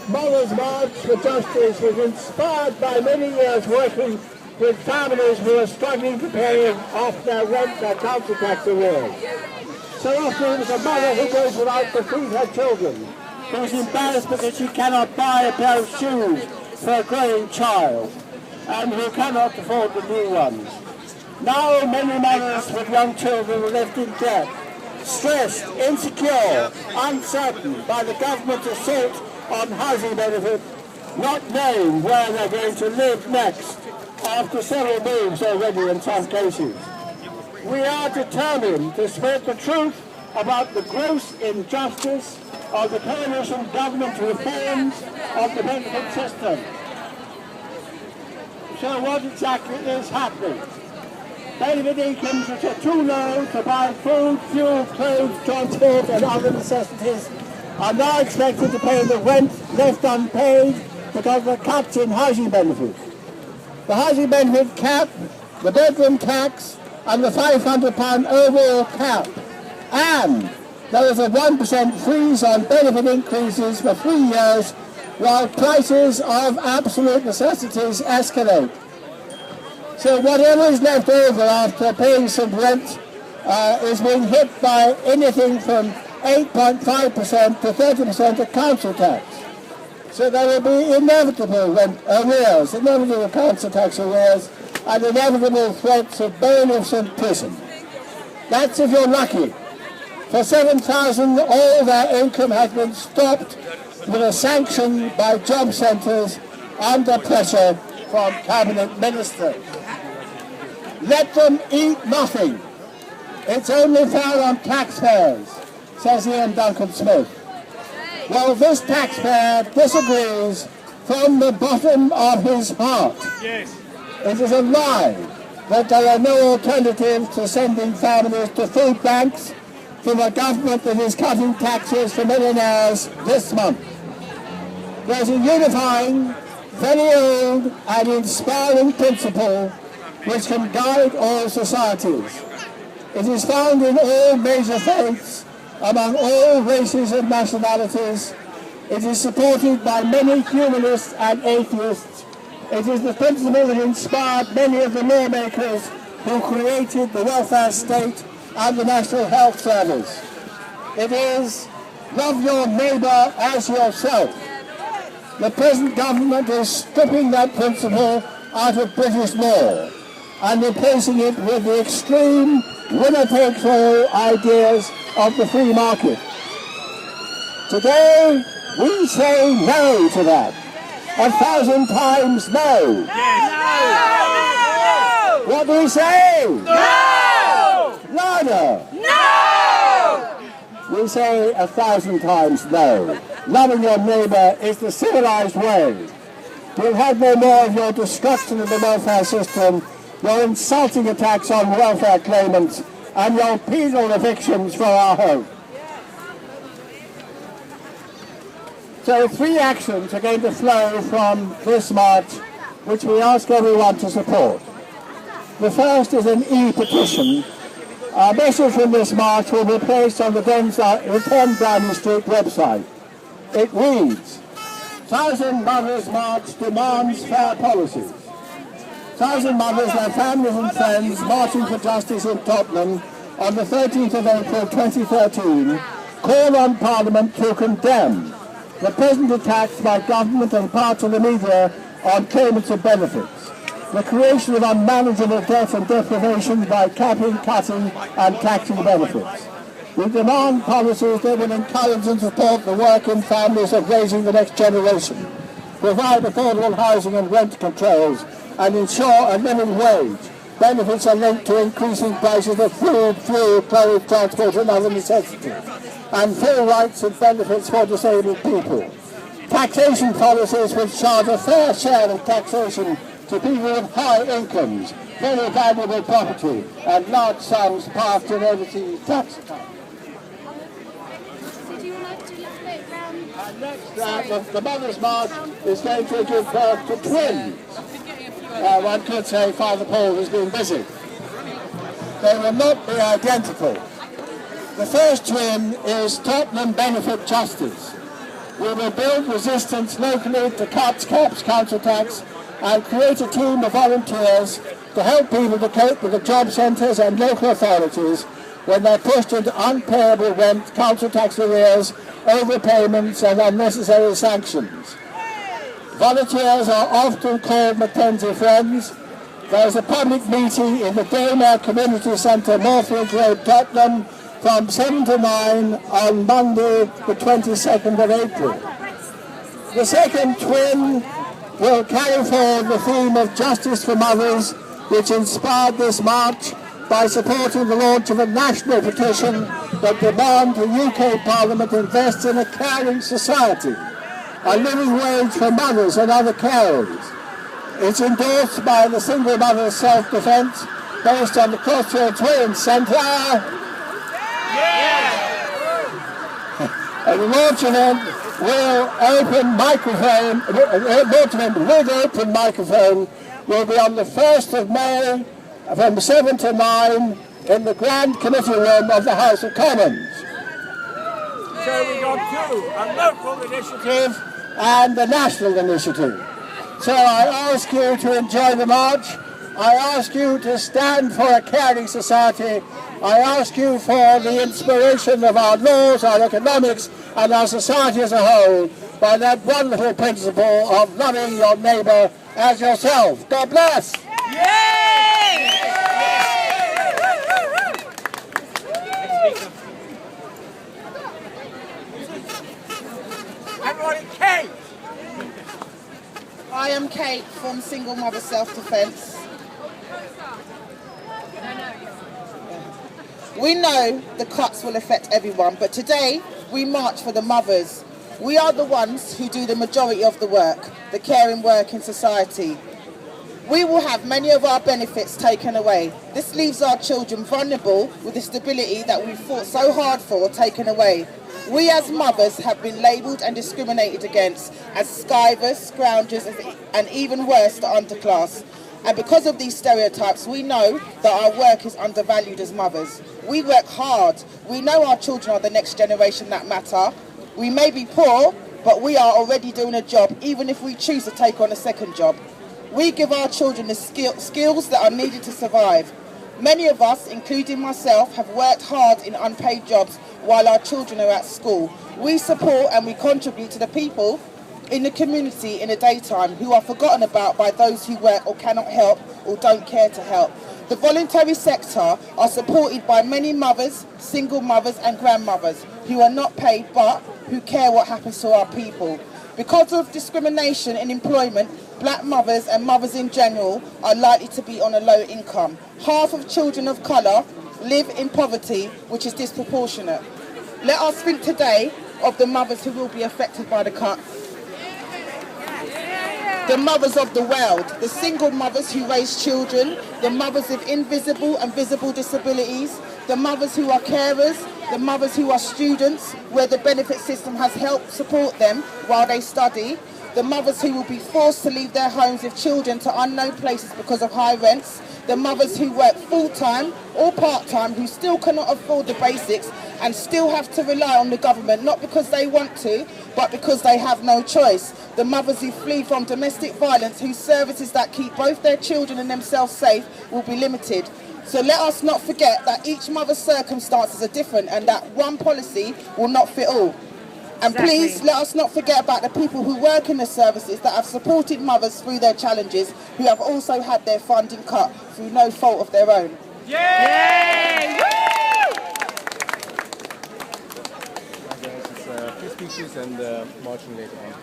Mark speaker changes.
Speaker 1: Mothers March for Justice was inspired by many years working with families who are struggling to pay off their rent, their council tax arrears. So often it was a mother who goes without to feed her children, who is embarrassed because she cannot buy a pair of shoes for a growing child, and who cannot afford the new ones. Now many mothers with young children are left in debt, stressed, insecure, uncertain by the government's assault on housing benefit, not knowing where they're going to live next after several moves already in some cases. We are determined to spread the truth about the gross injustice of the coalition government reforms of the benefit system. So what exactly is happening? Benefit incomes which are too low to buy food, fuel, clothes, transport and other necessities are now expected to pay the rent left unpaid because of the cuts in housing benefits. The housing benefit cap, the bedroom tax and the £500 overall cap. And there is a 1% freeze on benefit increases for 3 years while prices of absolute necessities escalate. So whatever is left over after paying some rent is being hit by anything from 8.5% to 30% of council tax. So there will be inevitable rent arrears, inevitable council tax arrears, and inevitable threats of bailiffs and prison. That's if you're lucky. For 7,000, all their income has been stopped with a sanction by job centres under pressure from cabinet ministers. Let them eat nothing. It's only fair on taxpayers, says Ian Duncan Smith. Well, this taxpayer disagrees from the bottom of his heart. Yes. It is a lie that there are no alternatives to sending families to food banks from a government that is cutting taxes for millionaires this month. There's a unifying, very old and inspiring principle which can guide all societies. It is found in all major faiths, among all races and nationalities. It is supported by many humanists and atheists. It is the principle that inspired many of the lawmakers who created the welfare state and the National Health Service. It is love your neighbour as yourself. The present government is stripping that principle out of British law and replacing it with the extreme winner-takes-all ideas of the free market. Today, we say no to that. 1,000 times no. Yes. No. What do we say? No. Louder. No. We say 1,000 times no. Loving your neighbour is the civilised way. We'll have no more of your destruction of the welfare system, your insulting attacks on welfare claimants, and your penal evictions from our home. So 3 actions are going to flow from this march, which we ask everyone to support. The first is an e-petition. Our message from this march will be placed on the 10 Downing Street website. It reads, 1,000 Mothers March demands fair policies. 1,000 mothers, their families and friends marching for justice in Tottenham on the 13th of April 2013 call on Parliament to condemn the present attacks by government and parts of the media on claimants of benefits, the creation of unmanageable debt and deprivation by capping, cutting and taxing benefits. We demand policies that will encourage and support the work in families of raising the next generation, provide affordable housing and rent controls, and ensure a living wage. Benefits are linked to increasing prices of food, fuel, clothes, transport and other necessities, and full rights and benefits for disabled people. Taxation policies which charge a fair share of taxation to people with high incomes, very valuable property, and large sums passed in overseas tax accounts. And next, the Mothers' March is going to give birth to twins. One could say Father Paul has been busy. They will not be identical. The first twin is Tottenham Benefit Justice. We will build resistance locally to cuts, caps, council tax, and create a team of volunteers to help people to cope with the job centres and local authorities when they're pushed into unpayable rent, council tax arrears, overpayments and unnecessary sanctions. Volunteers are often called Mackenzie Friends. There is a public meeting in the Daymare Community Centre, Moorfield Road, Tottenham, from 7 to 9 on Monday, the 22nd of April. The second twin will carry forward the theme of Justice for Mothers, which inspired this march by supporting the launch of a national petition that demands the UK Parliament invest in a caring society, a living wage for mothers and other carers. It's endorsed by the Single Mother Self-Defence, based on the Crossfield Twins Centre. And the launch event will open microphone, with open microphone will be on the 1st of May from 7 to 9 in the Grand Committee Room of the House of Commons. So we got two, a local initiative and the national initiative. So I ask you to enjoy the march. I ask you to stand for a caring society. I ask you for the inspiration of our laws, our economics, and our society as a whole by that wonderful principle of loving your neighbour as yourself. God bless! Yay! Everybody, Kate!
Speaker 2: I am Kate from Single Mother Self-Defence. We know the cuts will affect everyone, but today we march for the mothers. We are the ones who do the majority of the work, the caring work in society. We will have many of our benefits taken away. This leaves our children vulnerable with the stability that we've fought so hard for taken away. We as mothers have been labelled and discriminated against as skivers, scroungers and even worse, the underclass. And because of these stereotypes, we know that our work is undervalued as mothers. We work hard. We know our children are the next generation that matter. We may be poor, but we are already doing a job, even if we choose to take on a second job. We give our children the skills that are needed to survive. Many of us, including myself, have worked hard in unpaid jobs while our children are at school. We support and we contribute to the people in the community in the daytime who are forgotten about by those who work or cannot help or don't care to help. The voluntary sector are supported by many mothers, single mothers and grandmothers who are not paid but who care what happens to our people. Because of discrimination in employment, black mothers and mothers in general are likely to be on a low income. Half of children of colour live in poverty, which is disproportionate. Let us think today of the mothers who will be affected by the cut. The mothers of the world, the single mothers who raise children, the mothers with invisible and visible disabilities, the mothers who are carers, the mothers who are students, where the benefit system has helped support them while they study, the mothers who will be forced to leave their homes with children to unknown places because of high rents, the mothers who work full-time or part-time who still cannot afford the basics and still have to rely on the government, not because they want to, but because they have no choice. The mothers who flee from domestic violence, whose services that keep both their children and themselves safe will be limited. So let us not forget that each mother's circumstances are different and that one policy will not fit all. And please, let us not forget about the people who work in the services that have supported mothers through their challenges, who have also had their funding cut through no fault of their own.
Speaker 3: Yay! It's 2 speeches and marching later on.